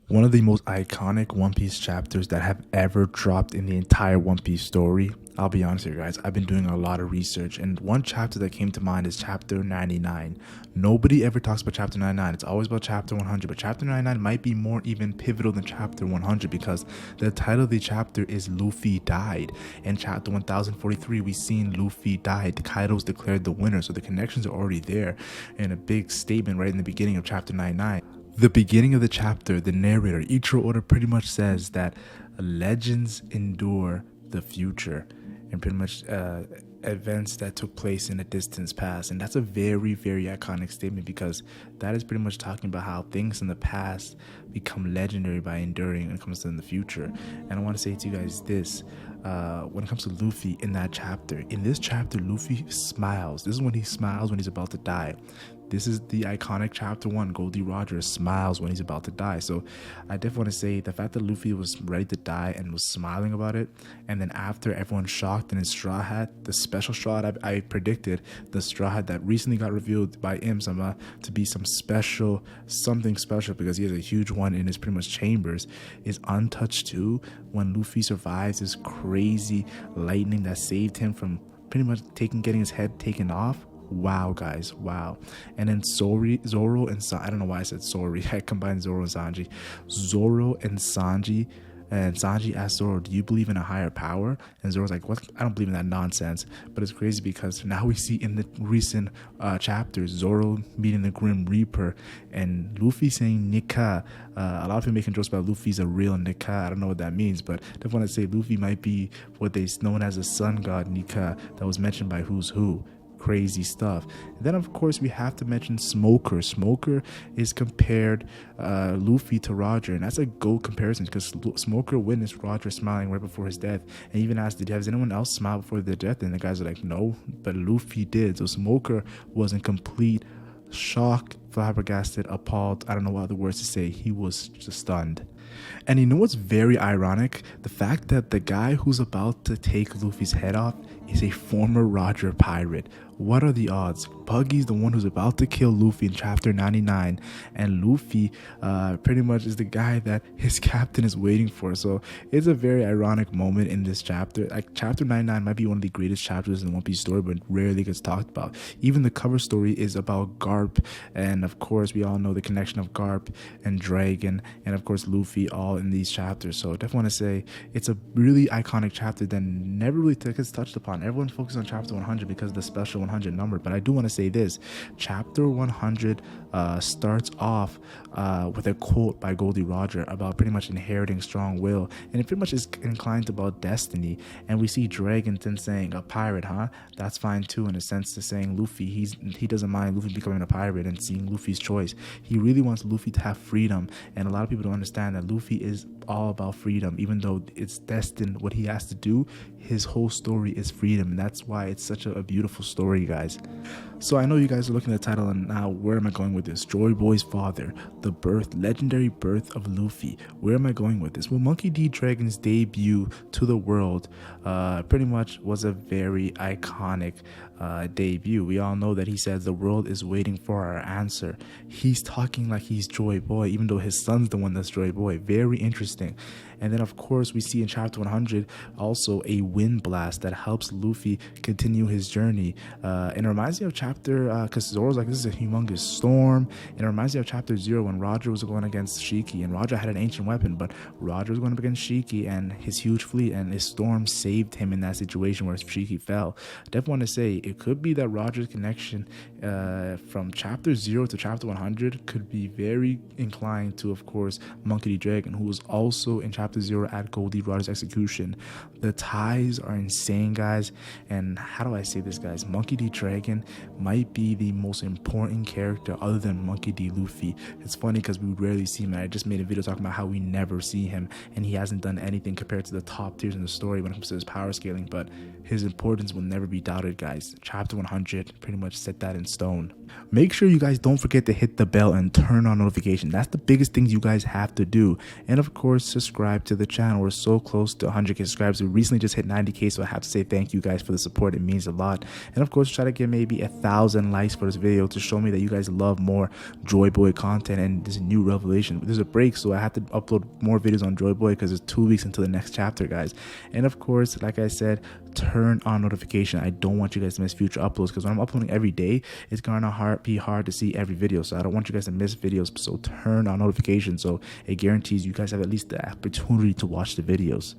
One of the most iconic One Piece chapters that have ever dropped in the entire One Piece story. I'll be honest with you guys, I've been doing a lot of research, and one chapter that came to mind is chapter 99. Nobody ever talks about chapter 99. It's always about chapter 100, but chapter 99 might be more even pivotal than chapter 100 because the title of the chapter is Luffy Died. In chapter 1043, we've seen Luffy died. Kaido's declared the winner, so the connections are already there. And a big statement right in the beginning of chapter 99. The beginning of the chapter, the narrator, Ichiro Oda, pretty much says that legends endure the future and pretty much events that took place in the distant past. And that's a very, very iconic statement because that is pretty much talking about how things in the past become legendary by enduring when it comes to in the future. And I want to say to you guys this. When it comes to Luffy in that chapter, in this chapter, Luffy smiles. This is when he smiles when he's about to die. This is the iconic chapter 1. Goldie Roger smiles when he's about to die. So I definitely want to say the fact that Luffy was ready to die and was smiling about it, and then after everyone's shocked in his straw hat, the special straw hat I predicted, the straw hat that recently got revealed by Im-sama to be something special because he has a huge one in his pretty much chambers, is untouched too. When Luffy survives this crazy lightning that saved him from pretty much getting his head taken off. Wow, guys, wow. And then Zoro and I don't know why I said Sori. I combined Zoro and Sanji. Zoro and Sanji. And Sanji asked Zoro, do you believe in a higher power? And Zoro's like, what? I don't believe in that nonsense. But it's crazy because now we see in the recent chapters, Zoro meeting the Grim Reaper and Luffy saying Nika. A lot of people making jokes about Luffy's a real Nika. I don't know what that means, but I just want to say Luffy might be what they known as a sun god Nika that was mentioned by Who's Who. Crazy stuff. And then of course we have to mention Smoker. Smoker is compared Luffy to Roger, and that's a GOAT comparison because Smoker witnessed Roger smiling right before his death and even asked, has anyone else smiled before their death? And the guys are like, no, but Luffy did. So Smoker was in complete shock, flabbergasted, appalled. I don't know what other words to say. He was just stunned. And you know what's very ironic? The fact that the guy who's about to take Luffy's head off is a former Roger pirate. What are the odds? Puggy's the one who's about to kill Luffy in chapter 99, and Luffy pretty much is the guy that his captain is waiting for. So it's a very ironic moment in this chapter. Like chapter 99 might be one of the greatest chapters in the One Piece story, but rarely gets talked about. Even the cover story is about Garp, and of course we all know the connection of Garp and Dragon, and of course Luffy, all in these chapters. So definitely want to say it's a really iconic chapter that never really gets touched upon. Everyone focuses on chapter 100 because of the special 100 number, but I do want to say this. Chapter 100 starts off with a quote by Goldie Roger about pretty much inheriting strong will, and it pretty much is inclined about destiny. And we see Dragonton saying, a pirate, huh? That's fine too, in a sense to saying Luffy, he doesn't mind Luffy becoming a pirate and seeing Luffy's choice. He really wants Luffy to have freedom, and a lot of people don't understand that Luffy is all about freedom. Even though it's destined what he has to do, his whole story is freedom, and that's why it's such a beautiful story, guys. So I know you guys are looking at the title, and now where am I going with this? Joy Boy's father, the legendary birth of Luffy. Where am I going with this? Well, Monkey D. Dragon's debut to the world pretty much was a very iconic debut. We all know that he says the world is waiting for our answer. He's talking like he's Joy Boy, even though his son's the one that's Joy Boy. Very interesting. And then of course we see in chapter 100 also a wind blast that helps Luffy continue his journey. And it reminds me of chapter, because Zoro's like, this is a humongous storm. And it reminds me of chapter 0 when Roger was going against Shiki, and Roger had an ancient weapon, but Roger was going up against Shiki and his huge fleet, and his storm saved him in that situation where Shiki fell. I definitely want to say it could be that Roger's connection from chapter 0 to chapter 100 could be very inclined to, of course, Monkey D. Dragon, who was also in chapter 0 at Goldie Roger's execution. The ties are insane, guys. And how do I say this, guys? Monkey D. Dragon might be the most important character other than Monkey D. Luffy. It's funny because we rarely see him, and I just made a video talking about how we never see him, and he hasn't done anything compared to the top tiers in the story when it comes to his power scaling. But his importance will never be doubted, guys. Chapter 100 pretty much set that in stone. Make sure you guys don't forget to hit the bell and turn on notification. That's the biggest things you guys have to do. And of course, subscribe to the channel. We're so close to 100k subscribers. We recently just hit 90k, so I have to say thank you guys for the support. It means a lot. And of course, try to get maybe 1,000 likes for this video to show me that you guys love more Joy Boy content and this new revelation. There's a break, so I have to upload more videos on Joy Boy because it's 2 weeks until the next chapter, guys. And of course, like I said, turn on notification. I don't want you guys to miss future uploads, because when I'm uploading every day, it's gonna be hard to see every video. So I don't want you guys to miss videos. So turn on notifications, so it guarantees you guys have at least the opportunity to watch the videos.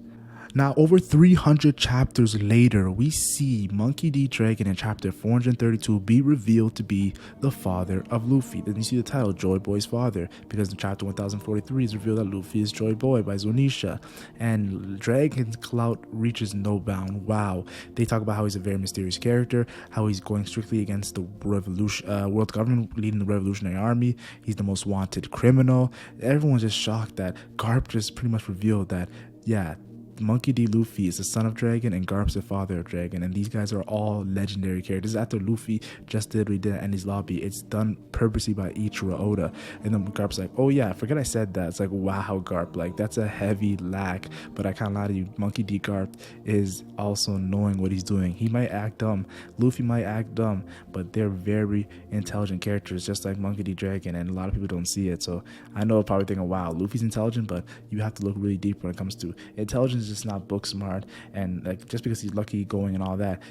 Now, over 300 chapters later, we see Monkey D. Dragon in chapter 432 be revealed to be the father of Luffy. Then you see the title, Joy Boy's father, because in chapter 1043 is revealed that Luffy is Joy Boy by Zunisha. And Dragon's clout reaches no bound. Wow. They talk about how he's a very mysterious character, how he's going strictly against the world government, leading the revolutionary army. He's the most wanted criminal. Everyone's just shocked that Garp just pretty much revealed that, yeah, Monkey D. Luffy is the son of Dragon and Garp's the father of Dragon, and these guys are all legendary characters. After Luffy just did what he did at Enies Lobby, it's done purposely by Ichiro Oda. And then Garp's like, oh yeah, I forget I said that. It's like, wow, Garp, like that's a heavy lack. But I can't lie to you, Monkey D. Garp is also knowing what he's doing. He might act dumb, Luffy might act dumb, but they're very intelligent characters, just like Monkey D. Dragon, and a lot of people don't see it. So I know probably thinking, wow, Luffy's intelligent, but you have to look really deep when it comes to intelligence. Just not book smart, and like just because he's lucky going and all that,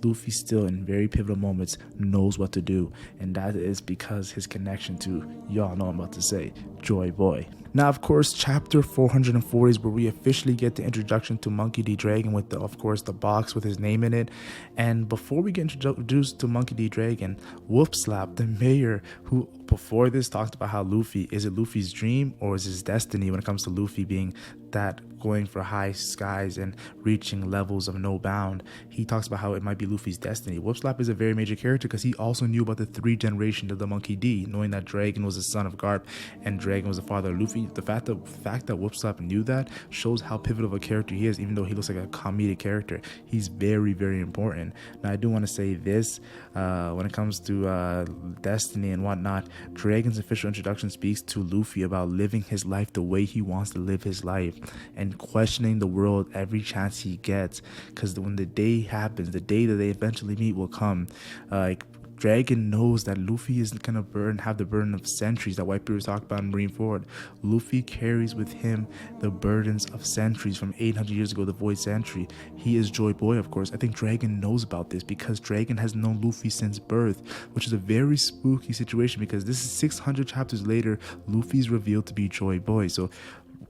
Luffy still in very pivotal moments knows what to do, and that is because his connection to, y'all know I'm about to say, Joy Boy. Now, of course, chapter 440 is where we officially get the introduction to Monkey D. Dragon with, of course, the box with his name in it. And before we get introduced to Monkey D. Dragon, Whoopslap, the mayor, who before this talked about how Luffy, is it Luffy's dream or is his destiny when it comes to Luffy being that going for high skies and reaching levels of no bound. He talks about how it might be Luffy's destiny. Whoopslap is a very major character because he also knew about the 3 generations of the Monkey D, knowing that Dragon was the son of Garp and Dragon was the father of Luffy. The fact that Whoopslap knew that shows how pivotal of a character he is, even though he looks like a comedic character. He's very, very important. Now, I do want to say this, when it comes to destiny and whatnot, Dragon's official introduction speaks to Luffy about living his life the way he wants to live his life and questioning the world every chance he gets, because when the day happens, the day that they eventually meet will come. Dragon knows that Luffy is gonna have the burden of centuries that White Beard talked about in Marineford. Luffy carries with him the burdens of centuries from 800 years ago, the Void Century. He is Joy Boy, of course. I think Dragon knows about this because Dragon has known Luffy since birth, which is a very spooky situation because this is 600 chapters later, Luffy's revealed to be Joy Boy. So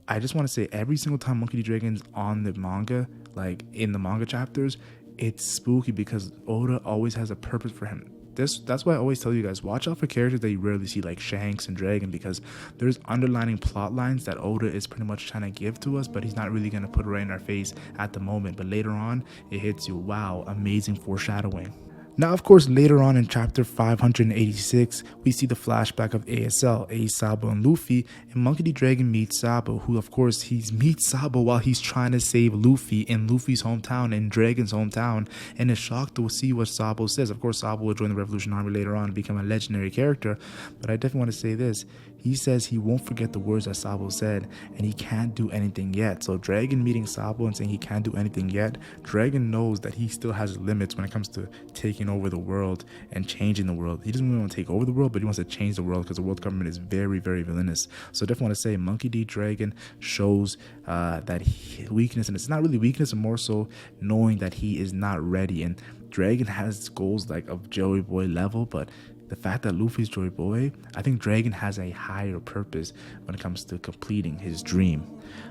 I just want to say, every single time Monkey D. Dragon's on the manga, like in the manga chapters, it's spooky because Oda always has a purpose for him. That's why I always tell you guys, watch out for characters that you rarely see, like Shanks and Dragon, because there's underlining plot lines that Oda is pretty much trying to give to us, but he's not really going to put it right in our face at the moment. But later on, it hits you. Wow, amazing foreshadowing. Now, of course, later on in chapter 586, we see the flashback of ASL, Ace, Sabo, and Luffy, and Monkey D. Dragon meets Sabo, who, of course, he meets Sabo while he's trying to save Luffy in Luffy's hometown, in Dragon's hometown, and is shocked to see what Sabo says. Of course, Sabo will join the Revolution Army later on and become a legendary character, but I definitely want to say this. He says he won't forget the words that Sabo said, and he can't do anything yet. So Dragon meeting Sabo and saying he can't do anything yet, Dragon knows that he still has limits when it comes to taking over the world and changing the world. He doesn't really want to take over the world, but he wants to change the world because the world government is very, very villainous. So I definitely want to say Monkey D. Dragon shows that weakness, and it's not really weakness, but more so knowing that he is not ready. And Dragon has goals like of Joy Boy level, but the fact that Luffy's Joy Boy, I think Dragon has a higher purpose when it comes to completing his dream.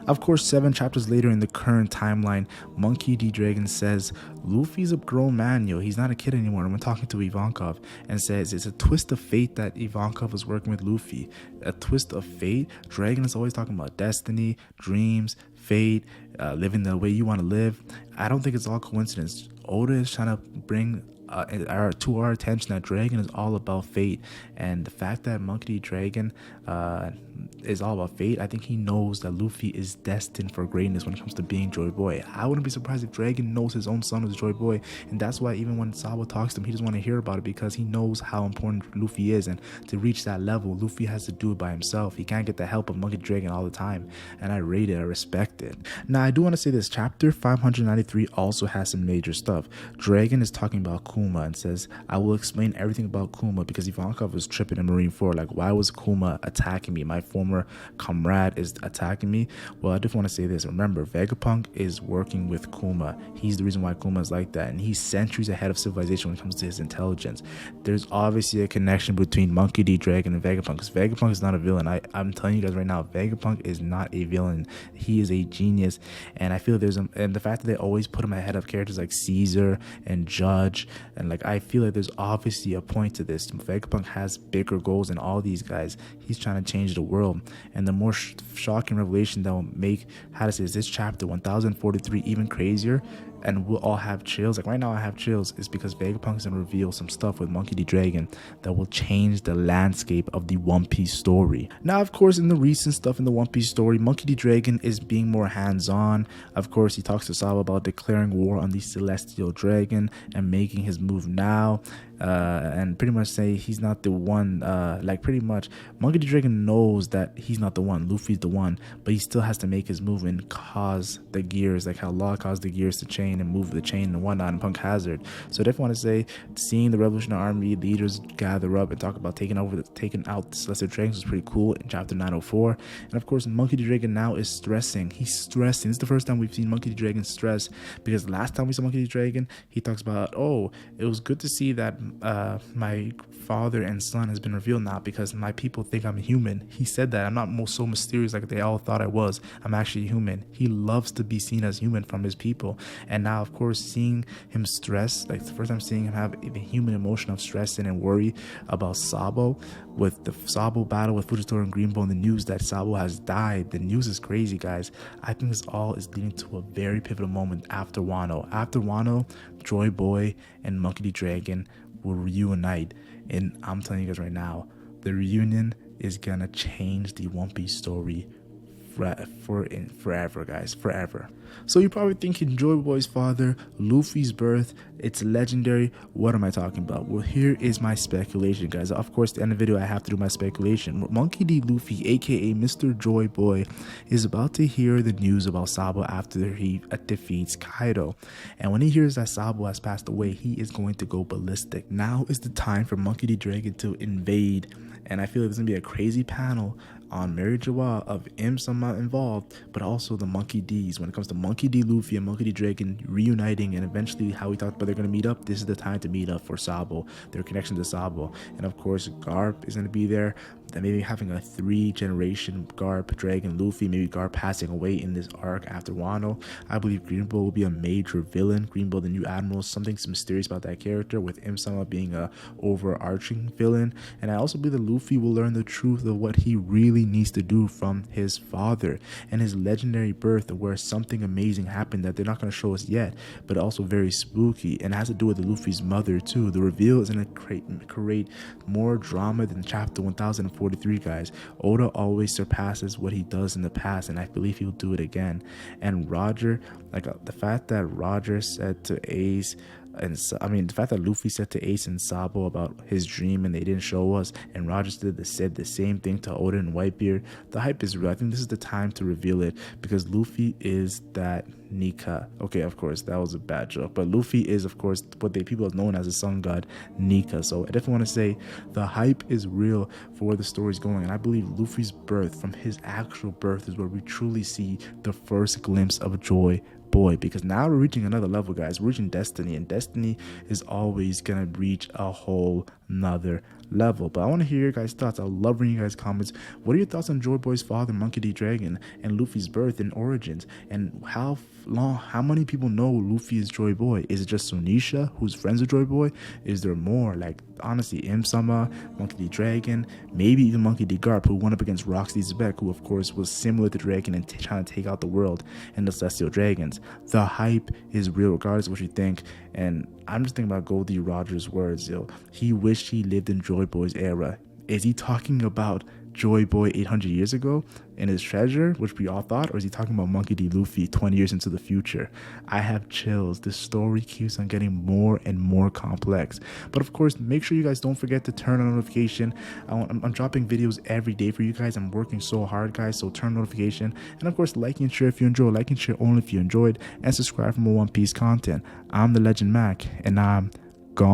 Of course, 7 chapters later in the current timeline, Monkey D. Dragon says, Luffy's a grown man, yo. He's not a kid anymore. And we're talking to Ivankov and says, it's a twist of fate that Ivankov is working with Luffy. A twist of fate? Dragon is always talking about destiny, dreams, fate, living the way you want to live. I don't think it's all coincidence. Oda is trying to bring to our attention that Dragon is all about fate, and the fact that Monkey D. Dragon is all about fate, I think he knows that Luffy is destined for greatness when it comes to being Joy Boy. I wouldn't be surprised if Dragon knows his own son is Joy Boy, and that's why even when Sabo talks to him, he doesn't want to hear about it, because he knows how important Luffy is, and to reach that level, Luffy has to do it by himself. He can't get the help of Monkey D. Dragon all the time, and I rate it, I respect it. Now, I do want to say this, chapter 593 also has some major stuff. Dragon is talking about Kuma and says, I will explain everything about Kuma, because Ivankov was tripping in Marineford, like, why was Kuma attacking me? My former comrade is attacking me. Well, I just want to say this, remember, Vegapunk is working with Kuma. He's the reason why Kuma is like that, and he's centuries ahead of civilization when it comes to his intelligence. There's obviously a connection between Monkey D. Dragon and Vegapunk, because Vegapunk is not a villain. I'm telling you guys right now, Vegapunk is not a villain. He is a genius, and I feel and the fact that they always put him ahead of characters like Caesar and Judge, and like, I feel like there's obviously a point to this. Vegapunk has bigger goals than all these guys. He's trying to change the world, and the more shocking revelation that will make, how to say this chapter 1043 even crazier, and we'll all have chills. Like, right now I have chills, is because Vegapunk is going to reveal some stuff with Monkey D. Dragon that will change the landscape of the One Piece story. Now, of course, in the recent stuff in the One Piece story, Monkey D. Dragon is being more hands-on. Of course, he talks to Sabo about declaring war on the Celestial Dragon and making his move now. And pretty much say he's not the one. Like, pretty much Monkey D. Dragon knows that he's not the one, Luffy's the one, but he still has to make his move and cause the gears, like how Law caused the gears to chain and move the chain and whatnot in Punk Hazard. So I definitely want to say, seeing the Revolutionary Army leaders gather up and talk about taking out the Celestial Dragons was pretty cool in chapter 904. And of course, Monkey D. Dragon now is stressing. He's stressing. This is the first time we've seen Monkey D. Dragon stress, because last time we saw Monkey D. Dragon, he talks about, oh, it was good to see that my father and son has been revealed now, because my people think I'm human. He said that I'm not so mysterious like they all thought I was. I'm actually human. He loves to be seen as human from his people. And now, of course, seeing him stress, like the first time seeing him have a human emotion of stress and worry about Sabo, with the Sabo battle with Fujitora and Greenbow, and the news that Sabo has died. The news is crazy, guys. I think this all is leading to a very pivotal moment after Wano. After Wano, Joy Boy and Monkey D. Dragon will reunite, and I'm telling you guys right now, the reunion is gonna change the One Piece story forever, guys, forever. So you're probably thinking, Joy Boy's father, Luffy's birth, it's legendary. What am I talking about? Well, here is my speculation, guys. Of course, at the end of the video, I have to do my speculation. Monkey D. Luffy, aka Mr. Joy Boy, is about to hear the news about Sabo after he defeats Kaido. And when he hears that Sabo has passed away, he is going to go ballistic. Now is the time for Monkey D. Dragon to invade. And I feel like there's going to be a crazy panel on Mary Joa of Im-sama involved, but also the Monkey D's. When it comes to Monkey D. Luffy and Monkey D. Dragon reuniting, and eventually how we talked about they're going to meet up, this is the time to meet up for Sabo, their connection to Sabo. And of course, Garp is going to be there. Then maybe having a 3-generation Garp, Dragon, Luffy, maybe Garp passing away in this arc after Wano. I believe Greenbow will be a major villain. Greenbow, the new admiral, something mysterious about that character, with Im-sama being a overarching villain. And I also believe that Luffy will learn the truth of what he really needs to do from his father and his legendary birth, where something amazing happened that they're not going to show us yet, but also very spooky, and it has to do with Luffy's mother too. The reveal is going to create more drama than chapter 1043, guys. Oda always surpasses what he does in the past, and I believe he'll do it again. And Roger, like the fact that Roger said to Ace, and the fact that Luffy said to Ace and Sabo about his dream and they didn't show us, and Roger said the same thing to Oda and Whitebeard, the hype is real. I think this is the time to reveal it, because Luffy is that Nika. Okay, of course, that was a bad joke, but Luffy is, of course, what people have known as the sun god Nika. So I definitely want to say the hype is real for where the story's going, and I believe Luffy's birth, from his actual birth, is where we truly see the first glimpse of Joy Boy, because now we're reaching another level, guys. We're reaching Destiny, and Destiny is always gonna reach a whole nother level. But I want to hear your guys' thoughts. I love reading you guys' comments. What are your thoughts on Joy Boy's father, Monkey D. Dragon, and Luffy's birth and origins, and how many people know Luffy is Joy Boy? Is it just Sunisha, who's friends with Joy Boy? Is there more? Like, honestly, Im-sama, Monkey D. Dragon, maybe even Monkey D. Garp, who went up against Roxy Zebek, who of course was similar to Dragon and trying to take out the world and the Celestial Dragons. The hype is real, regardless of what you think. And I'm just thinking about Goldie Rogers' words, yo. He wished he lived in Joy Boy's era. Is he talking about Joy Boy 800 years ago and his treasure, which we all thought, or is he talking about Monkey D. Luffy 20 years into the future? I have chills. This story keeps on getting more and more complex. But of course, make sure you guys don't forget to turn on notification. I'm dropping videos every day for you guys. I'm working so hard, guys, so turn notification. And of course, like and share if you enjoy. Like and share only if you enjoyed. And subscribe for more One Piece content. I'm the Legend Mac, and I'm gone.